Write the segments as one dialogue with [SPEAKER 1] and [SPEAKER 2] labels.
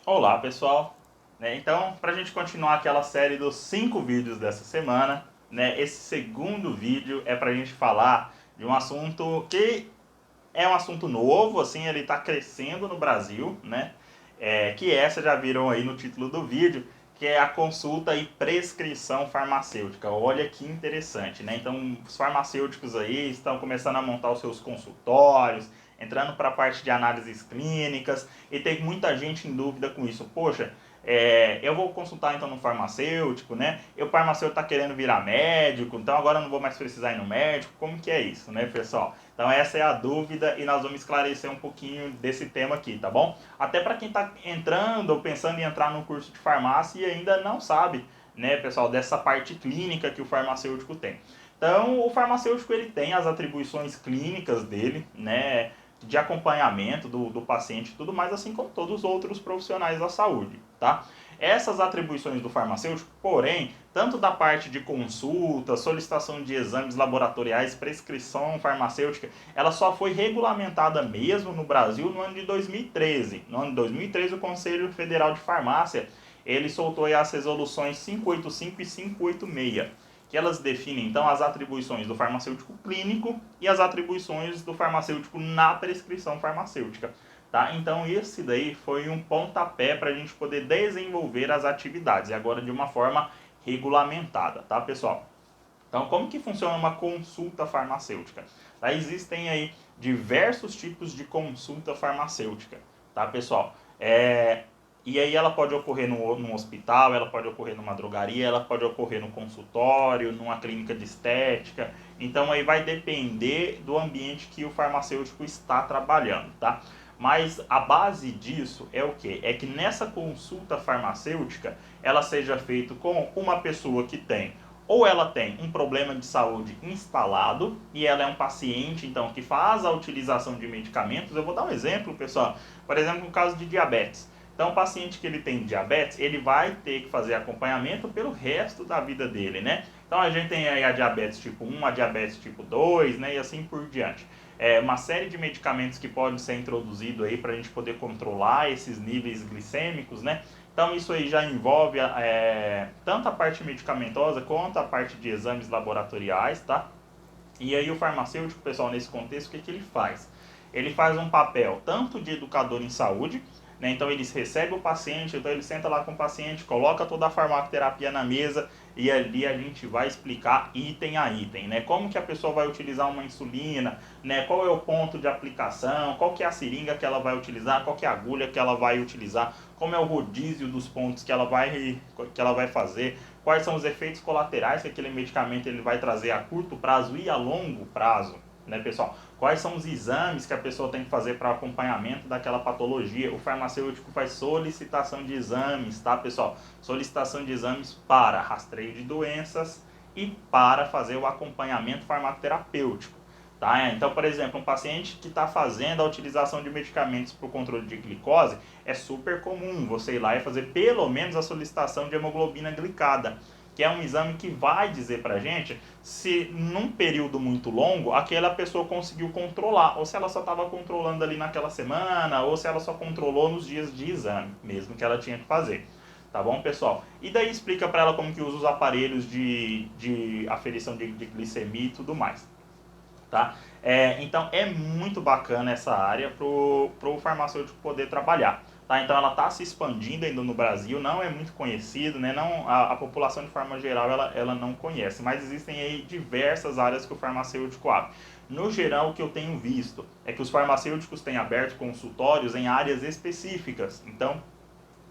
[SPEAKER 1] Olá pessoal, então para a gente continuar aquela série dos 5 vídeos dessa semana, esse segundo vídeo é para a gente falar de um assunto que é um assunto novo, assim, ele está crescendo no Brasil, que essa já viram aí no título do vídeo, que é a consulta e prescrição farmacêutica. Olha que interessante, Então, os farmacêuticos aí estão começando a montar os seus consultórios, entrando para a parte de análises clínicas, e tem muita gente em dúvida com isso. Poxa, eu vou consultar então no farmacêutico, E o farmacêutico está querendo virar médico, então agora eu não vou mais precisar ir no médico. Como que é isso, pessoal? Então essa é a dúvida e nós vamos esclarecer um pouquinho desse tema aqui, tá bom? Até para quem está entrando ou pensando em entrar no curso de farmácia e ainda não sabe, pessoal, dessa parte clínica que o farmacêutico tem. Então, o farmacêutico ele tem as atribuições clínicas dele, de acompanhamento do paciente e tudo mais, assim como todos os outros profissionais da saúde, tá? Essas atribuições do farmacêutico, porém, tanto da parte de consulta, solicitação de exames laboratoriais, prescrição farmacêutica, ela só foi regulamentada mesmo no Brasil no ano de 2013. No ano de 2013, o Conselho Federal de Farmácia, ele soltou aí as resoluções 585 e 586, que elas definem então as atribuições do farmacêutico clínico e as atribuições do farmacêutico na prescrição farmacêutica. Tá? Então esse daí foi um pontapé para a gente poder desenvolver as atividades, e agora de uma forma regulamentada, tá pessoal? Então como que funciona uma consulta farmacêutica? Tá? Existem aí diversos tipos de consulta farmacêutica, tá pessoal? E aí ela pode ocorrer num hospital, ela pode ocorrer numa drogaria, ela pode ocorrer no consultório, numa clínica de estética. Então aí vai depender do ambiente que o farmacêutico está trabalhando, tá? Mas a base disso é o quê? É que nessa consulta farmacêutica ela seja feita com uma pessoa que tem, ou ela tem um problema de saúde instalado e ela é um paciente então que faz a utilização de medicamentos. Eu vou dar um exemplo, pessoal. Por exemplo, no caso de diabetes. Então, o paciente que ele tem diabetes, ele vai ter que fazer acompanhamento pelo resto da vida dele, Então, a gente tem aí a diabetes tipo 1, a diabetes tipo 2, e assim por diante. Uma série de medicamentos que podem ser introduzidos aí para a gente poder controlar esses níveis glicêmicos, Então, isso aí já envolve tanto a parte medicamentosa quanto a parte de exames laboratoriais, tá? E aí o farmacêutico, pessoal, nesse contexto, o que ele faz? Ele faz um papel tanto de educador em saúde, Então eles recebem o paciente, então ele senta lá com o paciente, coloca toda a farmacoterapia na mesa e ali a gente vai explicar item a item, Como que a pessoa vai utilizar uma insulina, Qual é o ponto de aplicação, qual que é a seringa que ela vai utilizar, qual que é a agulha que ela vai utilizar, como é o rodízio dos pontos que ela vai fazer, quais são os efeitos colaterais que aquele medicamento ele vai trazer a curto prazo e a longo prazo, pessoal? Quais são os exames que a pessoa tem que fazer para acompanhamento daquela patologia? O farmacêutico faz solicitação de exames, tá, pessoal? Solicitação de exames para rastreio de doenças e para fazer o acompanhamento farmacoterapêutico, tá? Então, por exemplo, um paciente que está fazendo a utilização de medicamentos para o controle de glicose, é super comum você ir lá e fazer pelo menos a solicitação de hemoglobina glicada, que é um exame que vai dizer pra gente se num período muito longo aquela pessoa conseguiu controlar, ou se ela só estava controlando ali naquela semana, ou se ela só controlou nos dias de exame, mesmo que ela tinha que fazer. Tá bom, pessoal? E daí explica para ela como que usa os aparelhos de aferição de glicemia e tudo mais, tá? Então é muito bacana essa área pro farmacêutico poder trabalhar. Tá? Então ela está se expandindo ainda no Brasil, não é muito conhecido, Não, a população de forma geral ela não conhece, mas existem aí diversas áreas que o farmacêutico abre. No geral, o que eu tenho visto é que os farmacêuticos têm aberto consultórios em áreas específicas. Então,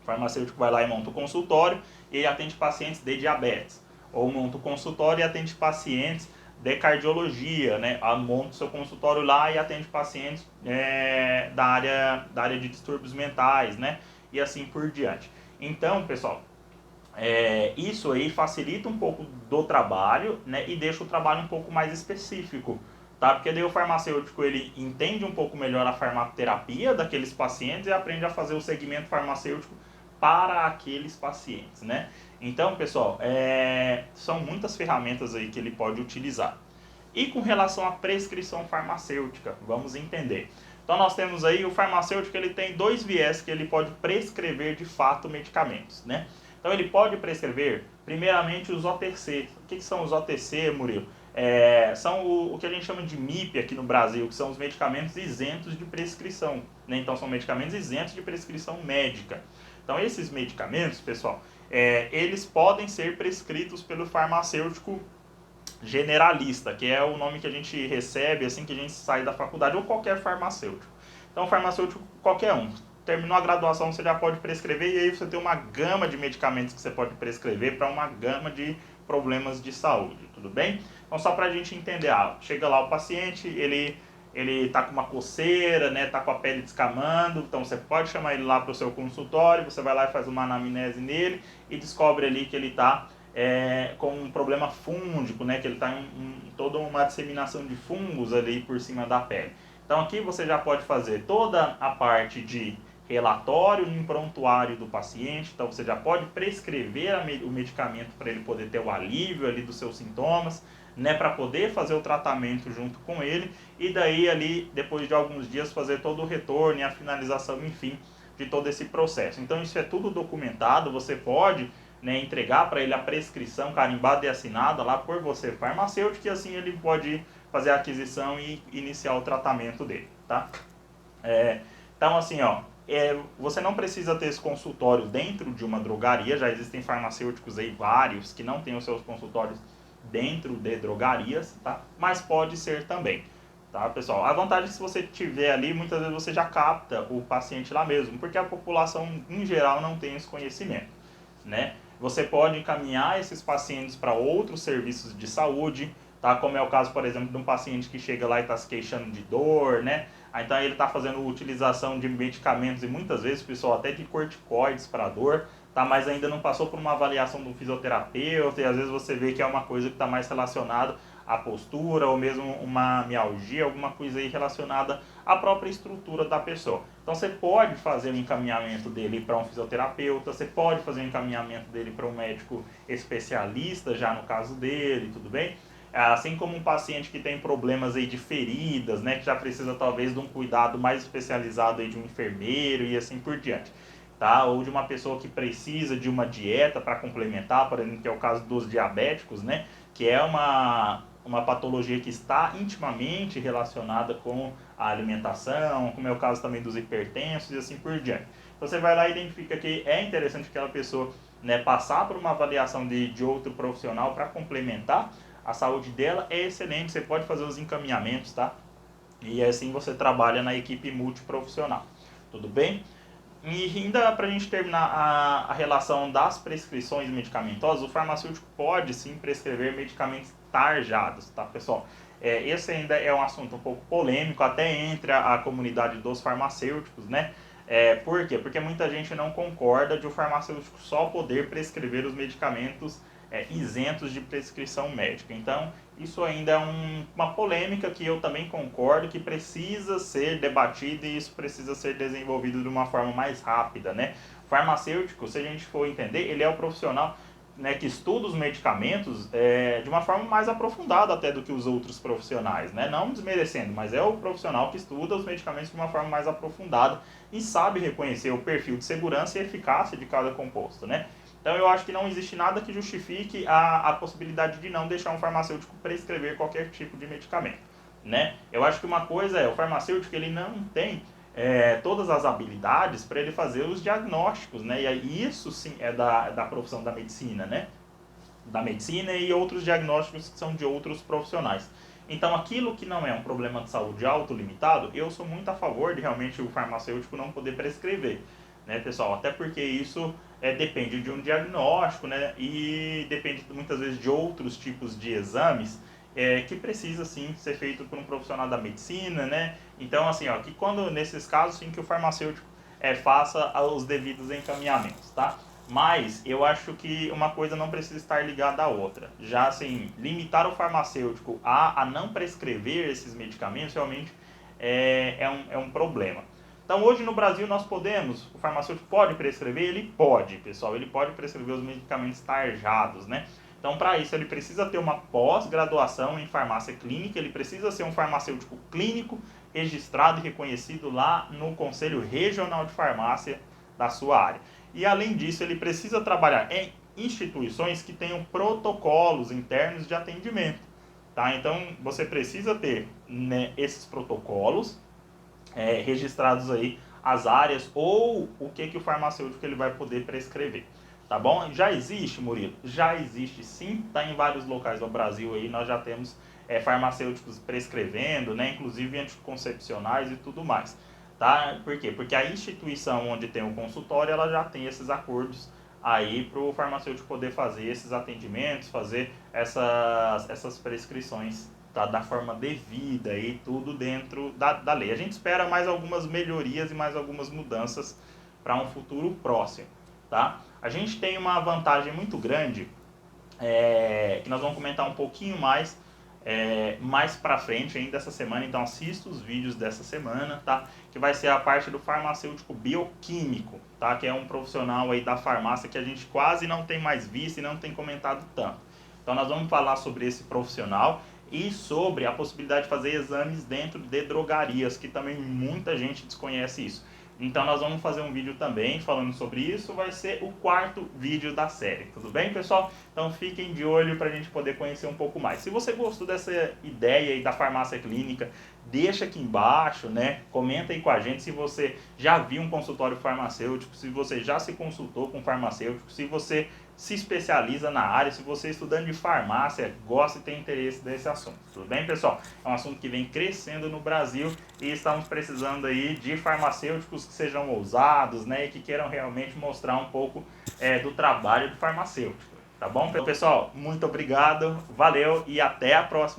[SPEAKER 1] o farmacêutico vai lá e monta o consultório e ele atende pacientes de diabetes. Ou monta o consultório e atende pacientes de cardiologia, Monta o seu consultório lá e atende pacientes da área de distúrbios mentais, E assim por diante. Então, pessoal, isso aí facilita um pouco do trabalho, E deixa o trabalho um pouco mais específico, tá? Porque daí o farmacêutico ele entende um pouco melhor a farmacoterapia daqueles pacientes e aprende a fazer o segmento farmacêutico para aqueles pacientes, Então, pessoal, são muitas ferramentas aí que ele pode utilizar. E com relação à prescrição farmacêutica, vamos entender. Então nós temos aí o farmacêutico, ele tem dois viés que ele pode prescrever de fato medicamentos, né? Então ele pode prescrever, primeiramente, os OTC. O que são os OTC, Murilo? São o que a gente chama de MIP aqui no Brasil, que são os medicamentos isentos de prescrição, né? Então são medicamentos isentos de prescrição médica. Então esses medicamentos, pessoal, eles podem ser prescritos pelo farmacêutico generalista, que é o nome que a gente recebe assim que a gente sai da faculdade, ou qualquer farmacêutico. Então, farmacêutico qualquer um. Terminou a graduação, você já pode prescrever, e aí você tem uma gama de medicamentos que você pode prescrever para uma gama de problemas de saúde, tudo bem? Então, só para a gente entender, chega lá o paciente, ele tá com uma coceira, né, tá com a pele descamando, então você pode chamar ele lá para o seu consultório, você vai lá e faz uma anamnese nele e descobre ali que ele tá com um problema fúngico, né, que ele está em toda uma disseminação de fungos ali por cima da pele. Então aqui você já pode fazer toda a parte de relatório no prontuário do paciente, então você já pode prescrever o medicamento para ele poder ter o alívio ali dos seus sintomas, né, para poder fazer o tratamento junto com ele, e daí ali, depois de alguns dias, fazer todo o retorno e a finalização, enfim, de todo esse processo. Então isso é tudo documentado, você pode, né, entregar para ele a prescrição carimbada e assinada lá por você, farmacêutico, e assim ele pode fazer a aquisição e iniciar o tratamento dele, tá? Então assim, você não precisa ter esse consultório dentro de uma drogaria, já existem farmacêuticos aí vários que não têm os seus consultórios dentro de drogarias, tá? Mas pode ser também, tá, pessoal? A vantagem é que se você tiver ali, muitas vezes você já capta o paciente lá mesmo, porque a população em geral não tem esse conhecimento, né? Você pode encaminhar esses pacientes para outros serviços de saúde, tá? Como é o caso, por exemplo, de um paciente que chega lá e está se queixando de dor, né? Então ele está fazendo utilização de medicamentos e muitas vezes, pessoal, até de corticoides para dor, tá? Mas ainda não passou por uma avaliação do fisioterapeuta, e às vezes você vê que é uma coisa que está mais relacionada à postura, ou mesmo uma mialgia, alguma coisa aí relacionada à própria estrutura da pessoa. Então você pode fazer o encaminhamento dele para um fisioterapeuta, você pode fazer o encaminhamento dele para um médico especialista, já no caso dele, tudo bem? Assim como um paciente que tem problemas aí de feridas, né, que já precisa talvez de um cuidado mais especializado aí de um enfermeiro e assim por diante, tá? Ou de uma pessoa que precisa de uma dieta para complementar, por exemplo, que é o caso dos diabéticos, né, que é uma patologia que está intimamente relacionada com a alimentação, como é o caso também dos hipertensos e assim por diante. Então você vai lá e identifica que é interessante aquela pessoa, né, passar por uma avaliação de outro profissional para complementar a saúde dela, é excelente, você pode fazer os encaminhamentos, tá? E assim você trabalha na equipe multiprofissional, tudo bem? E ainda para a gente terminar a relação das prescrições medicamentosas, o farmacêutico pode sim prescrever medicamentos tarjados, tá, pessoal? Esse ainda é um assunto um pouco polêmico, até entre a comunidade dos farmacêuticos, né? Por quê? Porque muita gente não concorda de o farmacêutico só poder prescrever os medicamentos isentos de prescrição médica. Então, isso ainda é uma polêmica que eu também concordo que precisa ser debatida, e isso precisa ser desenvolvido de uma forma mais rápida, né? O farmacêutico, se a gente for entender, ele é o profissional, né, que estuda os medicamentos de uma forma mais aprofundada até do que os outros profissionais, né? Não desmerecendo, mas é o profissional que estuda os medicamentos de uma forma mais aprofundada e sabe reconhecer o perfil de segurança e eficácia de cada composto, né? Então eu acho que não existe nada que justifique a possibilidade de não deixar um farmacêutico prescrever qualquer tipo de medicamento, né? Eu acho que uma coisa o farmacêutico ele não tem todas as habilidades para ele fazer os diagnósticos, né? E isso sim é da profissão da medicina, né? Da medicina e outros diagnósticos que são de outros profissionais. Então aquilo que não é um problema de saúde autolimitado, eu sou muito a favor de realmente o farmacêutico não poder prescrever, né, pessoal? Até porque isso depende de um diagnóstico, né? E depende muitas vezes de outros tipos de exames que precisa sim ser feito por um profissional da medicina, né? Então assim, que quando nesses casos sim que o farmacêutico faça os devidos encaminhamentos, tá? Mas eu acho que uma coisa não precisa estar ligada à outra. Já assim, limitar o farmacêutico a não prescrever esses medicamentos realmente é um problema. Então hoje no Brasil o farmacêutico pode prescrever? Ele pode, pessoal, ele pode prescrever os medicamentos tarjados, né? Então para isso ele precisa ter uma pós-graduação em farmácia clínica, ele precisa ser um farmacêutico clínico registrado e reconhecido lá no Conselho Regional de Farmácia da sua área. E além disso, ele precisa trabalhar em instituições que tenham protocolos internos de atendimento. Tá? Então, você precisa ter, né, esses protocolos registrados aí, as áreas ou o que o farmacêutico ele vai poder prescrever. Tá bom? Já existe, Murilo? Já existe sim, está em vários locais do Brasil aí, nós já temos farmacêuticos prescrevendo, né, inclusive anticoncepcionais e tudo mais. Tá? Por quê? Porque a instituição onde tem o consultório, ela já tem esses acordos aí para o farmacêutico poder fazer esses atendimentos, fazer essas prescrições, tá, da forma devida e tudo dentro da lei. A gente espera mais algumas melhorias e mais algumas mudanças para um futuro próximo. Tá? A gente tem uma vantagem muito grande, que nós vamos comentar um pouquinho mais para frente ainda essa semana, então assista os vídeos dessa semana, tá? Que vai ser a parte do farmacêutico bioquímico, tá? Que é um profissional aí da farmácia que a gente quase não tem mais visto e não tem comentado tanto. Então nós vamos falar sobre esse profissional e sobre a possibilidade de fazer exames dentro de drogarias, que também muita gente desconhece isso. Então nós vamos fazer um vídeo também falando sobre isso, vai ser o 4º vídeo da série, tudo bem, pessoal? Então fiquem de olho para a gente poder conhecer um pouco mais. Se você gostou dessa ideia aí da farmácia clínica, deixa aqui embaixo, né? Comenta aí com a gente se você já viu um consultório farmacêutico, se você já se consultou com um farmacêutico, se você se especializa na área, se você é estudante de farmácia, gosta e tem interesse nesse assunto. Tudo bem, pessoal? É um assunto que vem crescendo no Brasil e estamos precisando aí de farmacêuticos que sejam ousados, né, e que queiram realmente mostrar um pouco do trabalho do farmacêutico. Tá bom, pessoal? Muito obrigado, valeu e até a próxima.